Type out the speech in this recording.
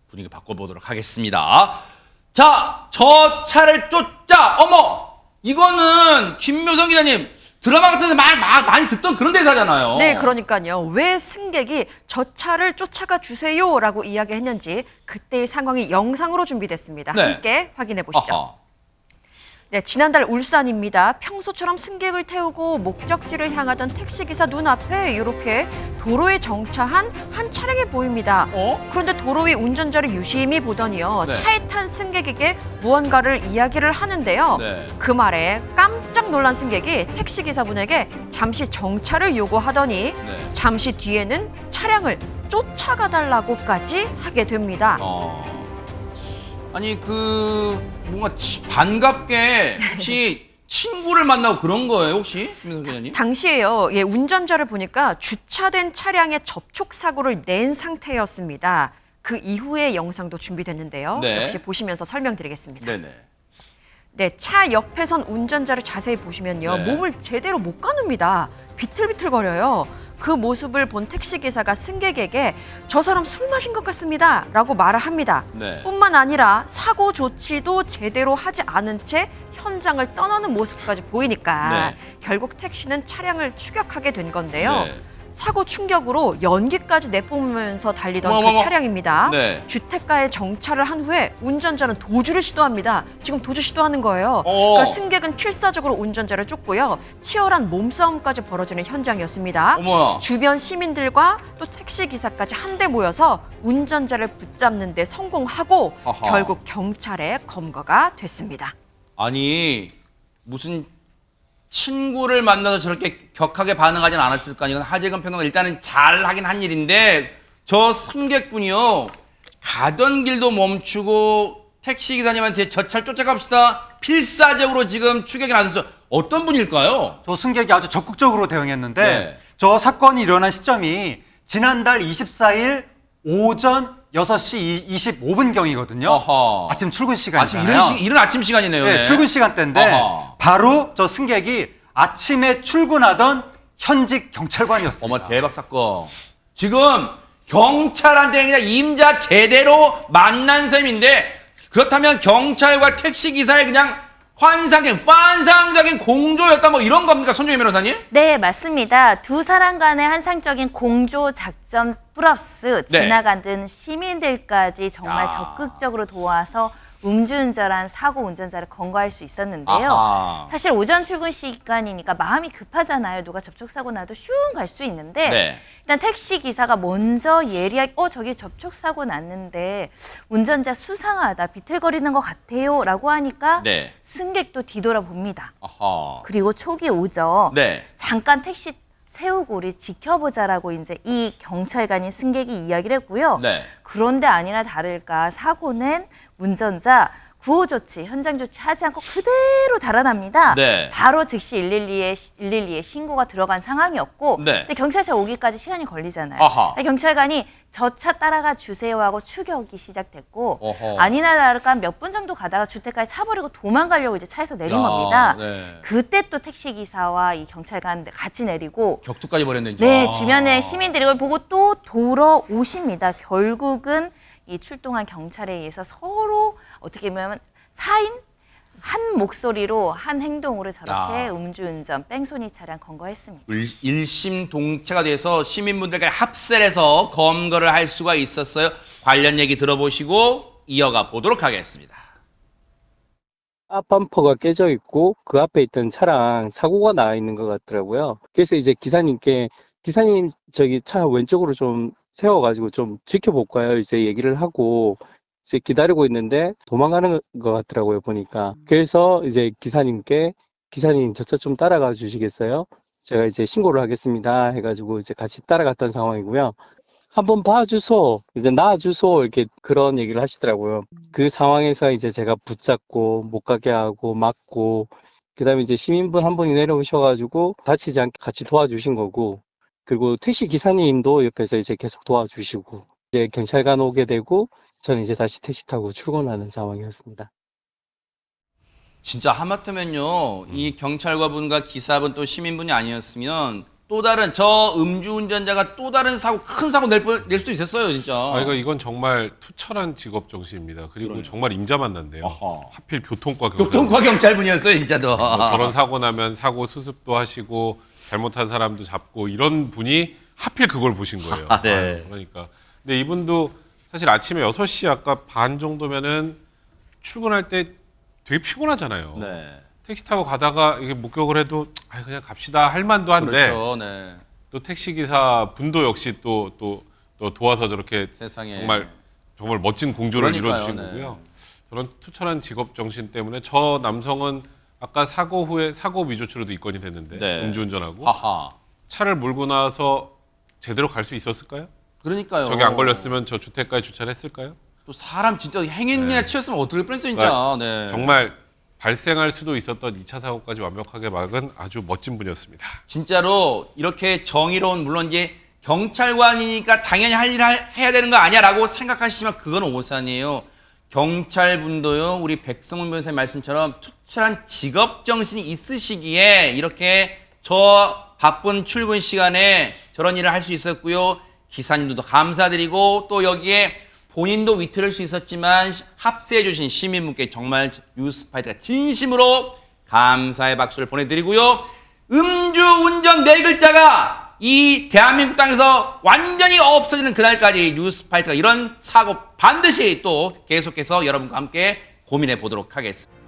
분위기 바꿔보도록 하겠습니다. 자, 저 차를 쫓자. 어머, 이거는 김묘성 기자님 드라마 같은 데 많이 듣던 그런 대사잖아요. 네, 그러니까요. 왜 승객이 저 차를 쫓아가 주세요라고 이야기했는지 그때의 상황이 영상으로 준비됐습니다. 네. 함께 확인해 보시죠. 아하. 네, 지난달 울산입니다. 평소처럼 승객을 태우고 목적지를 향하던 택시기사 눈앞에 이렇게 도로에 정차한 한 차량이 보입니다. 그런데 도로 위 운전자를 유심히 보더니요. 네. 차에 탄 승객에게 무언가를 이야기를 하는데요. 네. 그 말에 깜짝 놀란 승객이 택시기사분에게 잠시 정차를 요구하더니 네. 잠시 뒤에는 차량을 쫓아가달라고까지 하게 됩니다. 아니 뭔가 반갑게 혹시 친구를 만나고 그런 거예요 혹시 김민석 기자님? 당시에요. 예, 운전자를 보니까 주차된 차량에 접촉 사고를 낸 상태였습니다. 그 이후의 영상도 준비됐는데요. 네. 역시 보시면서 설명드리겠습니다. 네네. 네, 차 옆에선 운전자를 자세히 보시면요. 네. 몸을 제대로 못 가눕니다. 비틀비틀거려요. 그 모습을 본 택시기사가 승객에게 저 사람 술 마신 것 같습니다 라고 말을 합니다. 네. 뿐만 아니라 사고 조치도 제대로 하지 않은 채 현장을 떠나는 모습까지 보이니까 네. 결국 택시는 차량을 추격하게 된 건데요. 네. 사고 충격으로 연기까지 내뿜으면서 달리던 어머머머. 그 차량입니다. 네. 주택가에 정차를 한 후에 운전자는 도주를 시도합니다. 지금 도주 시도하는 거예요. 어. 그러니까 승객은 필사적으로 운전자를 쫓고요. 치열한 몸싸움까지 벌어지는 현장이었습니다. 어머나. 주변 시민들과 또 택시기사까지 한데 모여서 운전자를 붙잡는 데 성공하고 아하. 결국 경찰에 검거가 됐습니다. 아니 무슨 친구를 만나서 저렇게 격하게 반응하진 않았을까? 이건 하재근 평론가 일단은 잘하긴 한 일인데 저 승객분이요 가던 길도 멈추고 택시 기사님한테 저 차를 쫓아갑시다 필사적으로 지금 추격이 나서서 어떤 분일까요? 저 승객이 아주 적극적으로 대응했는데 네. 저 사건이 일어난 시점이 지난달 24일 오전 6시 25분경이거든요. 아하. 아침 출근 아침 시간이잖아요. 이런 아침 시간이네요. 네, 출근 시간대인데 아하. 바로 저 승객이 아침에 출근하던 현직 경찰관이었습니다. 어머 대박 사건. 지금 경찰한테 그냥 임자 제대로 만난 셈인데 그렇다면 경찰과 택시 기사의 그냥 환상적인 공조였다 뭐 이런 겁니까 손정희 변호사님? 네, 맞습니다. 두 사람 간의 환상적인 공조 작전 플러스 네. 지나가던 시민들까지 정말 야. 적극적으로 도와서 음주운전한 사고 운전자를 검거할 수 있었는데요. 아하. 사실 오전 출근 시간이니까 마음이 급하잖아요. 누가 접촉사고 나도 슝 갈 수 있는데 네. 일단 택시 기사가 먼저 예리하게 저기 접촉사고 났는데 운전자 수상하다, 비틀거리는 것 같아요 라고 하니까 네. 승객도 뒤돌아봅니다. 아하. 그리고 촉이 오죠. 네. 잠깐 택시 세우고 우리 지켜보자라고 이제 이 경찰관이 승객이 이야기를 했고요. 네. 그런데 아니나 다를까 사고는 운전자 구호 조치, 현장 조치 하지 않고 그대로 달아납니다. 네. 바로 즉시 112에 신고가 들어간 상황이었고 네. 근데 경찰차 오기까지 시간이 걸리잖아요. 아하. 근데 경찰관이 저 차 따라가 주세요 하고 추격이 시작됐고 어허. 아니나 다를까 몇 분 정도 가다가 주택가에 차 버리고 도망가려고 이제 차에서 내린 야, 겁니다. 네. 그때 또 택시기사와 이 경찰관 같이 내리고 격투까지 벌였는데. 이제. 네, 아. 주변에 시민들이 이걸 보고 또 돌아오십니다. 결국은 이 출동한 경찰에 의해서 서로 어떻게 보면 4인 한 목소리로 한 행동으로 저렇게 야. 음주운전, 뺑소니 차량 검거했습니다. 일심동체가 돼서 시민분들과 합세해서 검거를 할 수가 있었어요. 관련 얘기 들어보시고 이어가 보도록 하겠습니다. 앞범퍼가 깨져 있고 그 앞에 있던 차랑 사고가 나 있는 것 같더라고요. 그래서 이제 기사님께 기사님 저기 차 왼쪽으로 좀 세워가지고 좀 지켜볼까요? 이제 얘기를 하고 이제 기다리고 있는데 도망가는 것 같더라고요 보니까. 그래서 이제 기사님께 기사님 저 차 좀 따라가 주시겠어요? 제가 이제 신고를 하겠습니다 해가지고 이제 같이 따라갔던 상황이고요. 한번 봐주소, 이제 놔주소 이렇게 그런 얘기를 하시더라고요. 그 상황에서 이제 제가 붙잡고 못 가게 하고 막고 그다음에 이제 시민분 한 분이 내려오셔가지고 다치지 않게 같이 도와주신 거고 그리고 택시 기사님도 옆에서 이제 계속 도와주시고 이제 경찰관 오게 되고 저는 이제 다시 택시 타고 출근하는 상황이었습니다. 진짜 하마터면요 이 경찰관분과 기사분 또 시민분이 아니었으면 또 다른 저 음주운전자가 또 다른 사고, 큰 사고 낼 수도 있었어요, 진짜. 이건 정말 투철한 직업 정신입니다. 그리고 정말 임자 만난데요. 어허. 하필 교통과 경찰. 교통과 경찰분이었어요, 진짜도. 저런 사고 나면 사고 수습도 하시고 잘못한 사람도 잡고 이런 분이 하필 그걸 보신 거예요. 네. 그러니까. 근데 이분도 사실 아침에 6시 아까 반 정도면은 출근할 때 되게 피곤하잖아요. 네. 택시 타고 가다가 이게 목격을 해도 그냥 갑시다 할 만도 한데 그렇죠, 네. 또 택시 기사 분도 역시 또 도와서 저렇게 세상에. 정말 멋진 공조를 그러니까요, 이뤄주신 네. 거고요. 저런 투철한 직업 정신 때문에 저 남성은 아까 사고 후에 사고 미조치로도 입건이 됐는데 네. 음주운전하고 하하. 차를 몰고 나서 제대로 갈 수 있었을까요? 그러니까요. 저게 안 걸렸으면 저 주택가에 주차를 했을까요? 또 사람 진짜 행인이나 치였으면 어떻게 뻔했어요, 진짜. 네. 정말 발생할 수도 있었던 2차 사고까지 완벽하게 막은 아주 멋진 분이었습니다. 진짜로 이렇게 정의로운, 물론 이제 경찰관이니까 당연히 할 일을 해야 되는 거 아니야라고 생각하시지만 그건 오산이에요. 경찰분도요, 우리 백성문 변호사님 말씀처럼 투철한 직업 정신이 있으시기에 이렇게 저 바쁜 출근 시간에 저런 일을 할 수 있었고요. 기사님들도 감사드리고 또 여기에 본인도 위태로울 수 있었지만 합세해주신 시민분께 정말 뉴스파이트가 진심으로 감사의 박수를 보내드리고요. 음주운전 4글자가 이 대한민국 땅에서 완전히 없어지는 그날까지 뉴스파이트가 이런 사고 반드시 또 계속해서 여러분과 함께 고민해 보도록 하겠습니다.